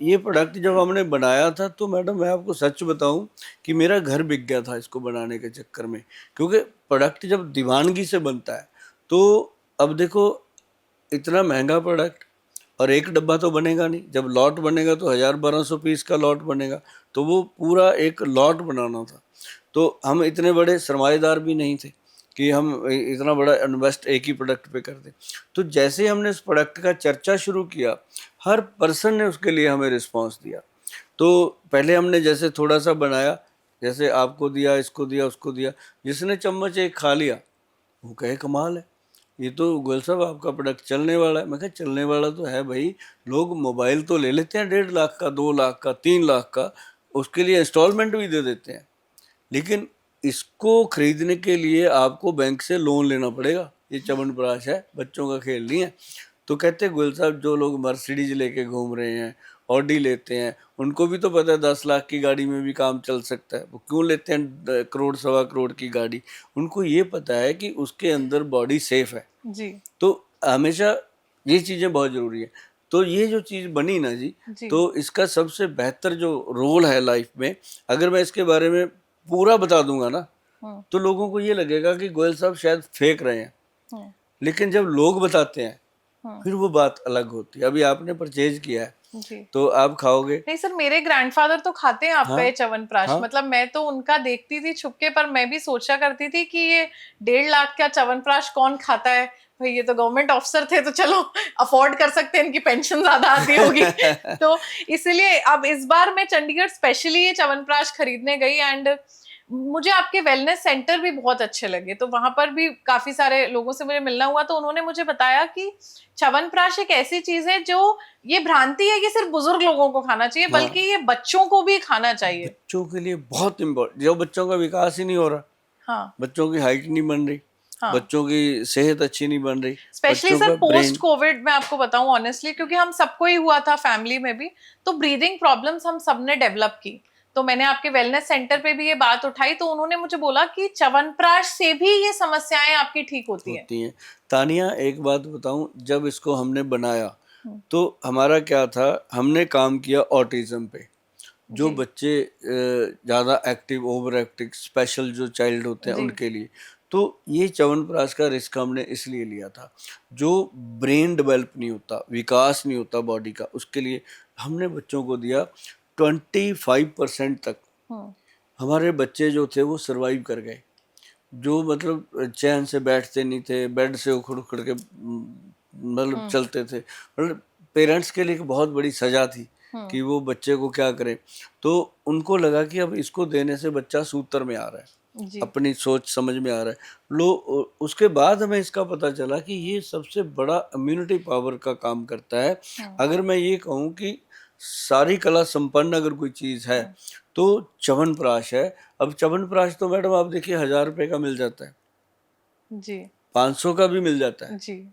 ये प्रोडक्ट जब हमने बनाया था तो मैडम मैं आपको सच बताऊं कि मेरा घर बिक गया था इसको बनाने के चक्कर में, क्योंकि प्रोडक्ट जब दीवानगी से बनता है तो अब देखो इतना महंगा प्रोडक्ट और एक डब्बा तो बनेगा नहीं, जब लॉट बनेगा तो 1000-1200 पीस का लॉट बनेगा, तो वो पूरा एक लॉट बनाना था। तो हम इतने बड़े सरमाएदार भी नहीं थे कि हम इतना बड़ा इन्वेस्ट एक ही प्रोडक्ट पे कर दें। तो जैसे ही हमने उस प्रोडक्ट का चर्चा शुरू किया, हर पर्सन ने उसके लिए हमें रिस्पॉन्स दिया। तो पहले हमने जैसे थोड़ा सा बनाया, जैसे आपको दिया, इसको दिया, उसको दिया, जिसने चम्मच एक खा लिया वो कहे कमाल है, ये तो गोयल साहब आपका प्रोडक्ट चलने वाला है। मैं कहा चलने वाला तो है भाई, लोग मोबाइल तो ले लेते हैं 1.5 लाख का, 2 लाख का, 3 लाख का, उसके लिए इंस्टॉलमेंट भी दे देते हैं, लेकिन इसको खरीदने के लिए आपको बैंक से लोन लेना पड़ेगा। ये च्यवनप्राश है, बच्चों का खेल नहीं है। तो कहते गोयल साहब जो लोग मर्सिडीज लेके घूम रहे हैं, ऑडी लेते हैं, उनको भी तो पता है 10 लाख की गाड़ी में भी काम चल सकता है, वो क्यों लेते हैं करोड़ सवा करोड़ की गाड़ी? उनको ये पता है कि उसके अंदर बॉडी सेफ है जी तो हमेशा ये चीज़ें बहुत ज़रूरी है। तो ये जो चीज़ बनी ना जी, जी तो इसका सबसे बेहतर जो रोल है लाइफ में, अगर मैं इसके बारे में पूरा बता दूंगा ना तो लोगों को ये लगेगा कि गोयल साहब शायद फेंक रहे हैं, लेकिन जब लोग बताते हैं फिर वो बात अलग होती है। अभी आपने परचेज किया है जी तो आप खाओगे। नहीं सर, मेरे ग्रैंडफादर तो खाते हैं आपका हाँ ये च्यवनप्राश। हाँ, मतलब मैं तो उनका देखती थी छुपके, पर मैं भी सोचा करती थी कि ये 1.5 लाख का च्यवनप्राश कौन खाता है भाई, ये तो गवर्नमेंट ऑफिसर थे तो चलो अफोर्ड कर सकते हैं, इनकी पेंशन ज्यादा आती होगी। तो इसलिए अब इस बार मैं चंडीगढ़ स्पेशली ये च्यवनप्राश खरीदने गई, एंड मुझे आपके वेलनेस सेंटर भी बहुत अच्छे लगे। तो वहां पर भी काफी सारे लोगों से मुझे मिलना हुआ, तो उन्होंने मुझे बताया कि च्यवनप्राश एक ऐसी चीज है जो, ये भ्रांति है कि सिर्फ बुजुर्ग लोगों को खाना चाहिए, हाँ, बल्कि ये बच्चों को भी खाना चाहिए। बच्चों के लिए बहुत इम्पोर्टेंट, जो बच्चों का विकास ही नहीं हो रहा, हाँ बच्चों की हाइट नहीं बन रही, हाँ, बच्चों की सेहत अच्छी नहीं बन रही, स्पेशली बच्चों सर का पोस्ट ब्रेन। कोविड में आपको बताऊं ऑनेस्टली, क्योंकि हम सबको ही हुआ था फैमिली में भी, तो ब्रीदिंग प्रॉब्लम्स हम सबने डेवलप की। तो मैंने आपके वेलनेस सेंटर पे भी ये बात उठाई, तो उन्होंने मुझे बोला कि च्यवनप्राश से भी ये समस्याएं आपकी ठीक होती हैं। होती हैं। तानिया एक बात बताऊं, जब इसको हमने बनाया तो हमारा क्या था, हमने काम किया ऑटिज्म पे, जो जी बच्चे ज़्यादा एक्टिव, ओवर एक्टिव, स्पेशल जो चाइल्ड होते हैं जी उनके लिए। तो ये च्यवनप्राश का रिस्क हमने इसलिए लिया था, जो ब्रेन डेवलप नहीं होता, विकास नहीं होता बॉडी का, उसके लिए हमने बच्चों को दिया। 25% तक हमारे बच्चे जो थे वो सरवाइव कर गए, जो मतलब चैन से बैठते नहीं थे, बेड से उखड़ उखड़ के मतलब चलते थे। मतलब पेरेंट्स के लिए एक बहुत बड़ी सजा थी कि वो बच्चे को क्या करें। तो उनको लगा कि अब इसको देने से बच्चा सूत्र में आ रहा है, जी अपनी सोच समझ में आ रहा है। उसके बाद हमें इसका पता चला कि ये सबसे बड़ा इम्यूनिटी पावर का काम करता है। अगर मैं ये कहूँ कि सारी कला संपन्न अगर कोई चीज़ है तो च्यवनप्राश है। अब च्यवनप्राश तो मैडम आप देखिए 1000 रुपये का मिल जाता है, जी 500 का भी मिल जाता है। जी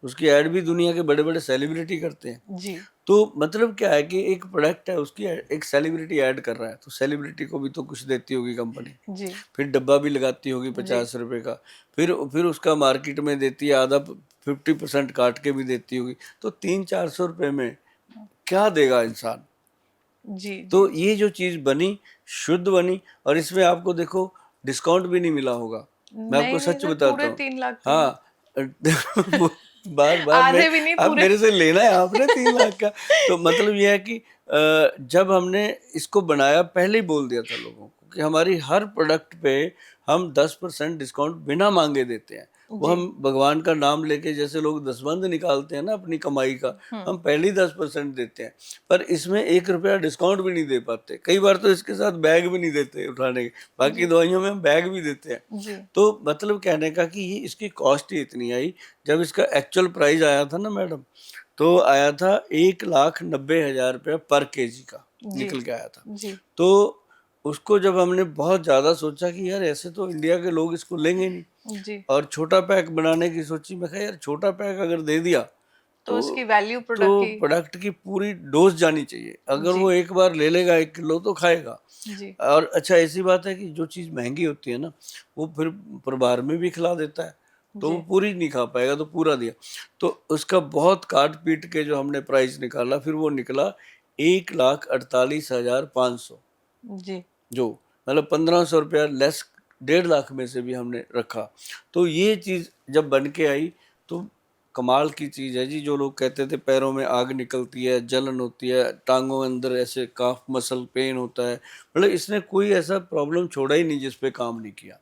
उसकी ऐड भी दुनिया के बड़े बड़े सेलिब्रिटी करते हैं। जी तो मतलब क्या है कि एक प्रोडक्ट है, उसकी एक सेलिब्रिटी ऐड कर रहा है, तो सेलिब्रिटी को भी तो कुछ देती होगी कंपनी, जी फिर डब्बा भी लगाती होगी जी 50 रुपये का, फिर उसका मार्केट में देती है आधा, 50% काट के भी देती होगी, तो 300-400 रुपये में क्या देगा इंसान? जी जी तो ये जो चीज़ बनी, शुद्ध बनी, और इसमें आपको देखो डिस्काउंट भी नहीं मिला होगा, मैं आपको नहीं नहीं सच सर, बताता पूरे हूँ। 3 लाख के हैं। हाँ, वो बार बार मैं, आधे भी नहीं, अब पूरे। मेरे से लेना है आपने 3 लाख का। तो मतलब ये है कि जब हमने इसको बनाया पहले ही बोल दिया था लोगों को कि हमारी हर प्रोडक्ट पे हम 10% डिस्काउंट बिना मांगे देते हैं। वो जी हम भगवान का नाम लेके, जैसे लोग दसबंध निकालते हैं ना अपनी कमाई का, हम पहले ही 10% देते हैं, पर इसमें 1 रुपया डिस्काउंट भी नहीं दे पाते। कई बार तो इसके साथ बैग भी नहीं देते उठाने के, बाकी जी दवाइयों में हम बैग भी देते हैं। जी तो मतलब कहने का कि ये इसकी कॉस्ट ही इतनी आई। जब इसका एक्चुअल प्राइस आया था ना मैडम, तो आया था 1,90,000 रुपया पर केजी का जी निकल के आया था। जी तो उसको जब हमने बहुत ज़्यादा सोचा कि यार ऐसे तो इंडिया के लोग इसको लेंगे नहीं, जी, और छोटा पैक बनाने की सोची, मैं कहा यार छोटा पैक अगर दे दिया तो तो उसकी वैल्यू तो प्रोडक्ट की। प्रोडक्ट की पूरी डोज जानी चाहिए। अगर जी वो एक बार ले लेगा 1 किलो तो खाएगा। जी और अच्छा ऐसी बात है कि जो चीज़ महंगी होती है ना, वो फिर परिवार में भी खिला देता है, तो वो जी पूरी नहीं खा पाएगा, तो पूरा दिया। तो उसका बहुत काट पीट के जो हमने प्राइस निकाला, फिर वो निकला 1,48,500, जी। जो मतलब 1500 रुपया लेस 1.5 लाख में से भी हमने रखा। तो ये चीज़ जब बन के आई तो कमाल की चीज़ है जी। जो लोग कहते थे पैरों में आग निकलती है, जलन होती है, टांगों के अंदर ऐसे काफ मसल पेन होता है, मतलब इसने कोई ऐसा प्रॉब्लम छोड़ा ही नहीं जिस पे काम नहीं किया।